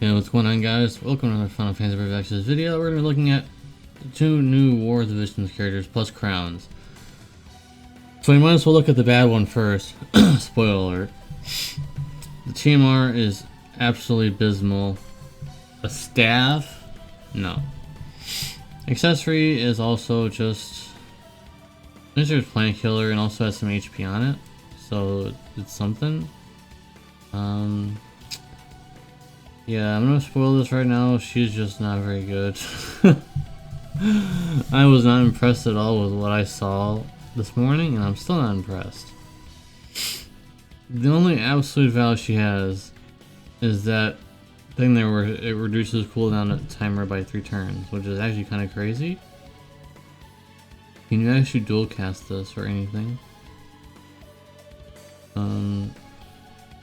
Hey, what's going on, guys? Welcome to another Final Fantasy Reactions video. We're going to be looking at the 2 new War of the Visions characters plus crowns. So we might as well look at the bad one first. Spoiler alert. The TMR is absolutely abysmal. A staff? No. Accessory is also just... There's Plant Killer and also has some HP on it. So it's something. Yeah, I'm gonna spoil this right now. She's just not very good. I was not impressed at all with what I saw this morning, and I'm still not impressed. The only absolute value she has is that thing there where it reduces cooldown timer by 3 turns, which is actually kind of crazy. Can you actually dual cast this or anything?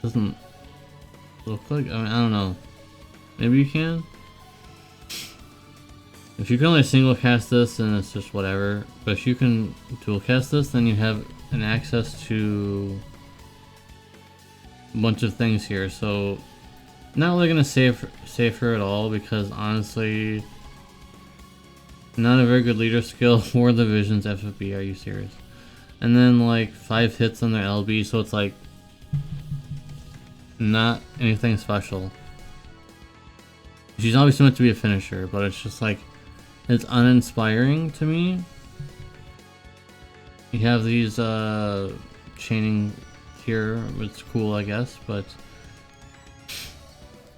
Doesn't look like, I don't know. Maybe you can? If you can only single cast this, then it's just whatever. But if you can dual cast this, then you have an access to a bunch of things here. So, not really gonna save her at all because honestly, not a very good leader skill for the Visions FFBE. Are you serious? And then like 5 hits on their LB, so it's like not anything special. She's obviously meant to be a finisher, but it's just like, it's uninspiring to me. You have these chaining here, it's cool I guess, but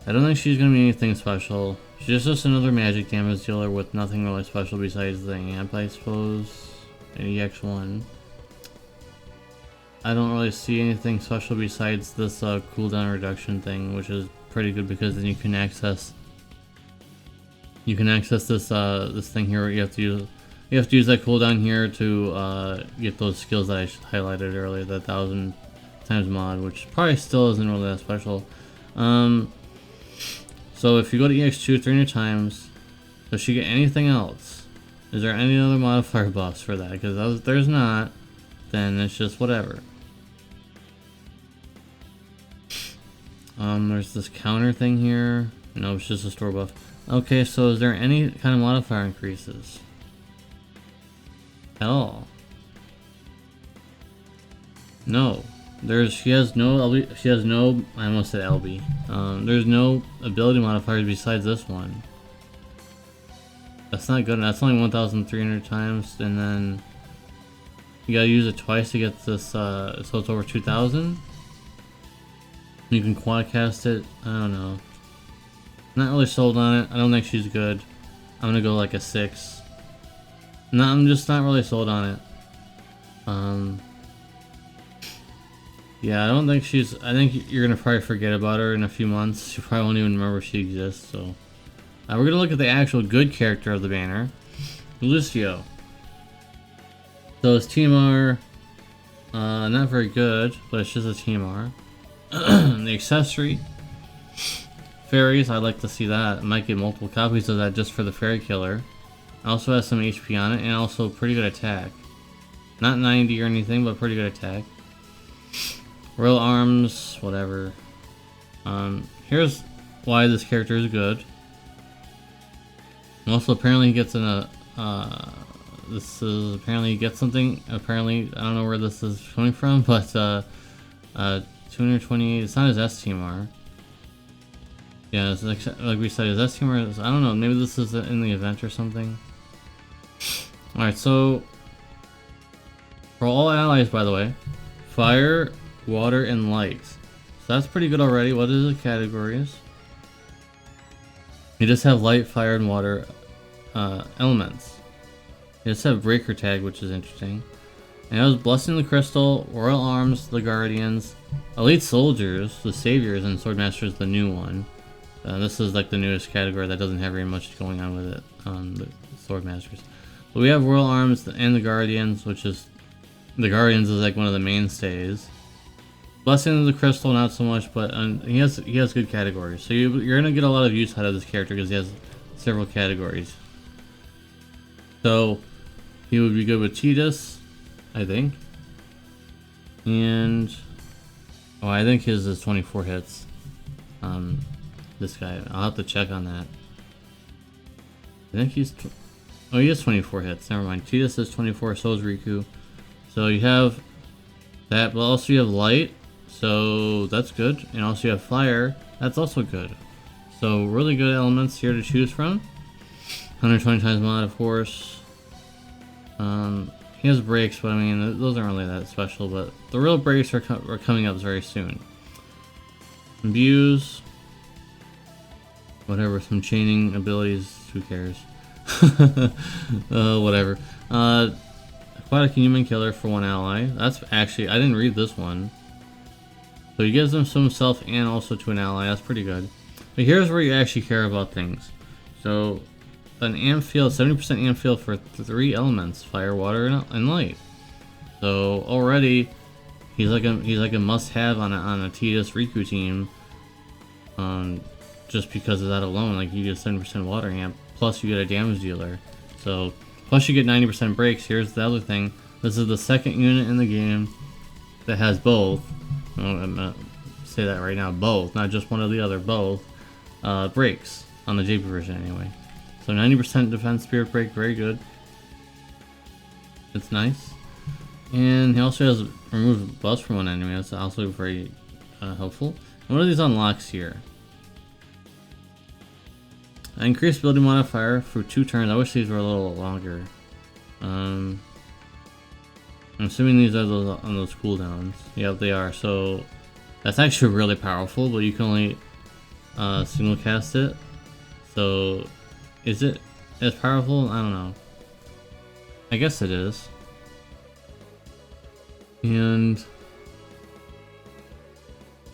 I don't think she's gonna be anything special. She's just another magic damage dealer with nothing really special besides the amp, I suppose, and EX1. I don't really see anything special besides this cooldown reduction thing, which is pretty good because then you can access this this thing here. Where you have to use that cooldown here to get those skills that I highlighted earlier, the 1000 times mod, which probably still isn't really that special. So if you go to EX2 300 times, does she get anything else? Is there any other modifier buffs for that? Because if there's not, then it's just whatever. There's this counter thing here. No, it's just a store buff. Okay, so is there any kind of modifier increases? At all? No. She has no LB, I almost said LB. There's no ability modifiers besides this one. That's not good. That's only 1,300 times, and then you gotta use it twice to get this, so it's over 2,000. You can quad cast it. I don't know. Not really sold on it. I don't think she's good. I'm gonna go like a 6. No, I'm just not really sold on it. Yeah, I don't think she's... I think you're gonna probably forget about her in a few months. You probably won't even remember she exists, so... we're gonna look at the actual good character of the banner. Lucio. So his TMR... not very good, but it's just a TMR. The accessory... Fairies, I'd like to see that. I might get multiple copies of that just for the fairy killer. Also has some HP on it, and also pretty good attack. Not 90 or anything, but pretty good attack. Royal arms, whatever. Here's why this character is good. Also, apparently he gets in a... apparently he gets something. Apparently, I don't know where this is coming from, but 228, it's not his STMR. Yeah, it's like we said, his STMR is, I don't know, maybe this is in the event or something. Alright, so for all allies, by the way, fire, water, and light. So that's pretty good already. What is the categories? You just have light, fire, and water elements. You just have breaker tag, which is interesting. And it was Blessing the Crystal, Royal Arms, the Guardians, Elite Soldiers, the Saviors, and Swordmasters, the new one. This is like the newest category that doesn't have very much going on with it, the Swordmasters. But we have Royal Arms and the Guardians, which is... The Guardians is like one of the mainstays. Blessing of the Crystal, not so much, but he has good categories. So you're going to get a lot of use out of this character because he has several categories. So he would be good with Cheetahs, I think. And... oh, I think his is 24 hits. this guy. I'll have to check on that. I think he's... oh, he has 24 hits. Never mind. Tidus is 24, so is Riku. So you have that, but also you have light. So that's good. And also you have fire. That's also good. So really good elements here to choose from. 120 times mod, of course. He has breaks, but I mean, those aren't really that special. But the real breaks are coming up very soon. Views. Whatever, some chaining abilities. Who cares? Whatever. Aquatic Human Killer for 1 ally. That's actually, I didn't read this one. So he gives them to himself and also to an ally. That's pretty good. But here's where you actually care about things. So an amp field, 70% amp field for 3 elements: fire, water, and light. So already he's like a must-have on a Tidus Riku team. Just because of that alone, like you get 70% water amp, plus you get a damage dealer. So plus you get 90% breaks. Here's the other thing. This is the second unit in the game that has both. I'm gonna say that right now, both, not just one or the other, both breaks on the JP version anyway. So 90% defense spirit break, very good. It's nice. And he also has removed buffs from one enemy. That's also very helpful. And what are these unlocks here? Increased building modifier for 2 turns. I wish these were a little longer. I'm assuming these are those on those cooldowns. Yep, they are. So that's actually really powerful, but you can only single cast it. So is it as powerful? I don't know. I guess it is. And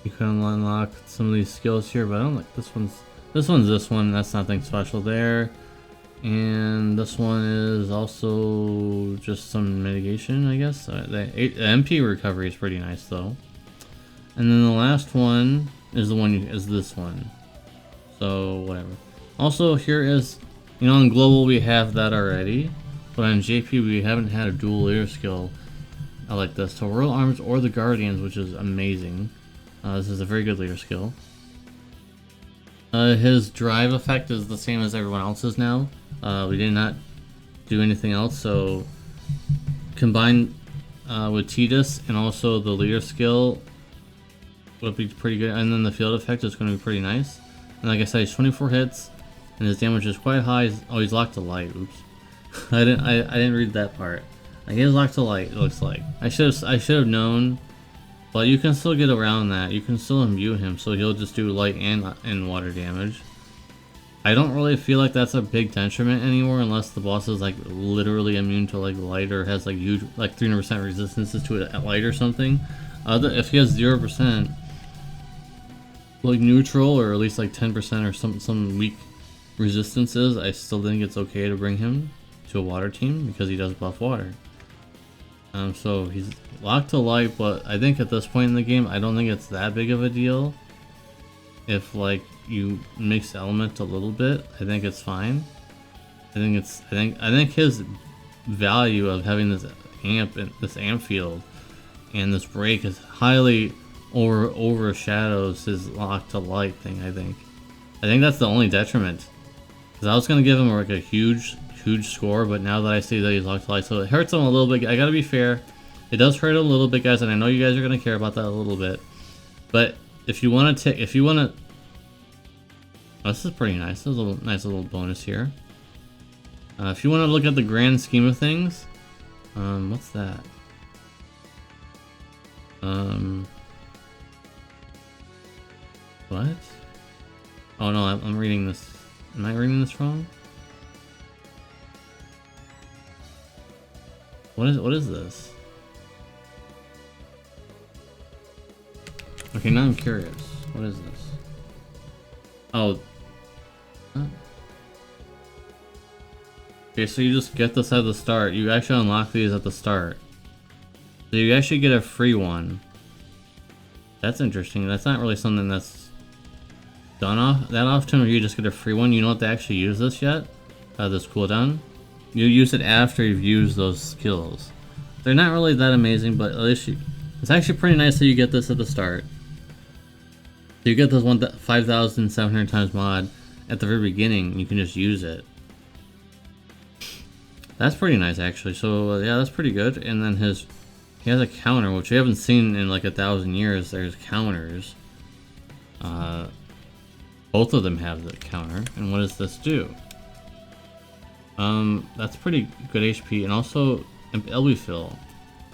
you can unlock some of these skills here, but I don't like this one's. This one's this one. That's nothing special there. And this one is also just some mitigation, I guess. The MP recovery is pretty nice though. And then the last one is this one. So whatever. Also here is, you know, on global we have that already, but on JP we haven't had a dual leader skill like this. So Royal Arms or the Guardians, which is amazing. This is a very good leader skill. His drive effect is the same as everyone else's now. We did not do anything else, so combined with Tidus and also the leader skill would be pretty good. And then the field effect is going to be pretty nice. And like I said, he's 24 hits, and his damage is quite high. Oh, he's locked to light. Oops, I didn't read that part. He is locked to light. It looks like I should have known. But you can still get around that. You can still imbue him, so he'll just do light and water damage. I don't really feel like that's a big detriment anymore, unless the boss is like literally immune to like light or has like huge, like 300% resistances to it at light or something. If he has 0%, like neutral or at least like 10% or some weak resistances, I still think it's okay to bring him to a water team because he does buff water. So he's locked to light, but I think at this point in the game, I don't think it's that big of a deal. If like you mix element a little bit, I think it's fine. I think his value of having this amp field and this break is highly overshadows his locked to light thing. I think that's the only detriment. Because I was gonna give him like a huge score, but now that I see that he's locked to light, so it hurts him a little bit. I gotta be fair, it does hurt a little bit, guys, and I know you guys are gonna care about that a little bit. But if you want to, oh, this is pretty nice. This is a nice little bonus here. If you want to look at the grand scheme of things, what's that? What? Oh no, I'm reading this. Am I reading this wrong? What is this? Okay, now I'm curious. What is this? Oh. Huh? Okay, so you just get this at the start. You actually unlock these at the start. So you actually get a free one. That's interesting. That's not really something that's done that often, where you just get a free one. You don't have to actually use this yet. This cooldown. You use it after you've used those skills. They're not really that amazing, but at least it's actually pretty nice that you get this at the start. So you get this 5,700 times mod at the very beginning. You can just use it. That's pretty nice, actually. So yeah, that's pretty good. And then he has a counter, which we haven't seen in like 1,000 years. There's counters. Both of them have the counter. And what does this do? That's pretty good HP, and also LB fill.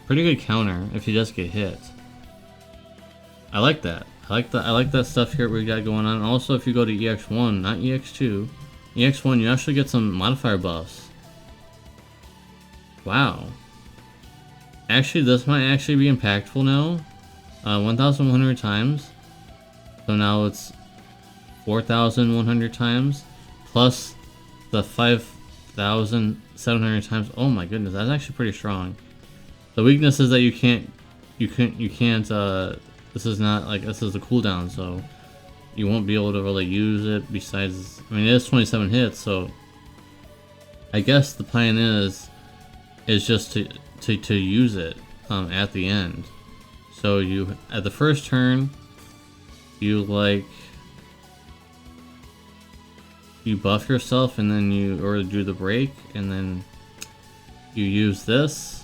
Pretty good counter if you just get hit. I like that. I like that stuff here we got going on. Also, if you go to EX1, not EX2, EX1, you actually get some modifier buffs. Wow. Actually, this might actually be impactful now. 1,100 times. So now it's 4,100 times plus the 5,700 times. Oh my goodness, that's actually pretty strong. The weakness is that you can't. This is not like, this is a cooldown, so you won't be able to really use it. Besides, I mean, it is 27 hits, so I guess the plan is just to use it at the end. So you, at the first turn, you buff yourself, and then you do the break, and then you use this,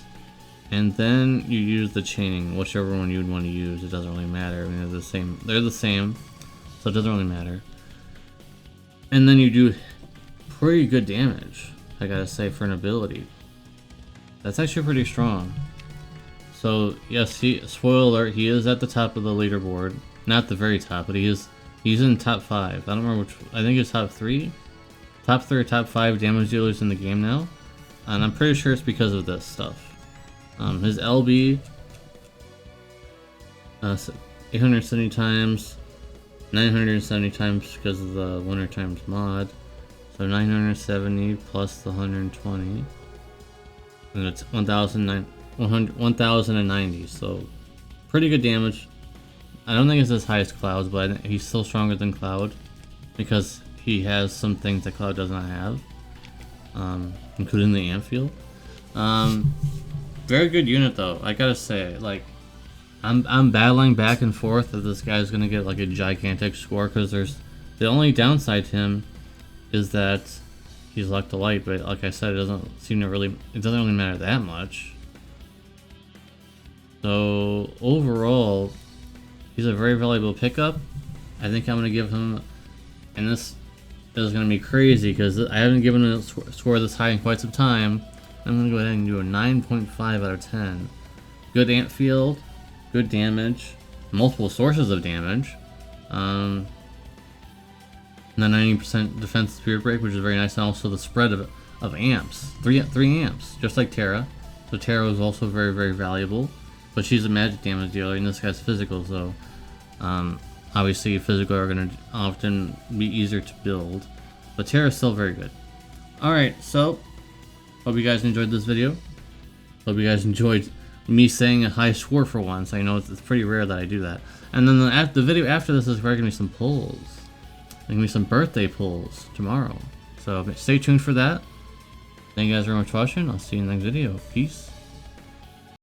and then you use the chaining, whichever one you'd want to use. It doesn't really matter. I mean, they're the same, so it doesn't really matter. And then you do pretty good damage, I gotta say, for an ability. That's actually pretty strong. So yes, spoiler alert, he is at the top of the leaderboard. Not the very top, but he's in top 5. I don't remember which. I think it's top 3, top 3 or top 5 damage dealers in the game now, and I'm pretty sure it's because of this stuff. His LB, 870 times, 970 times because of the winter times mod. So 970 plus the 120, and it's 1,090. So pretty good damage. I don't think it's as high as Cloud's, but he's still stronger than Cloud because he has some things that Cloud does not have, including the amp field. Very good unit though, I gotta say. Like, I'm battling back and forth if this guy's gonna get like a gigantic score, because the only downside to him is that he's luck to light, but like I said, it doesn't really matter that much. So overall, he's a very valuable pickup. I think I'm gonna give him, and this is gonna be crazy because I haven't given him a score this high in quite some time. I'm gonna go ahead and do a 9.5 out of 10. Good amp field, good damage, multiple sources of damage, and then 90% defense spirit break, which is very nice, and also the spread of amps, three amps, just like Terra. So Terra is also very, very valuable, but she's a magic damage dealer, and this guy's physical, so obviously physical are gonna often be easier to build, but Terra's still very good. Alright, so hope you guys enjoyed this video. Hope you guys enjoyed me saying a high score for once. I know it's pretty rare that I do that. And then the video after this is where there's gonna be some polls. There's gonna be some birthday polls tomorrow. So stay tuned for that. Thank you guys very much for watching. I'll see you in the next video. Peace.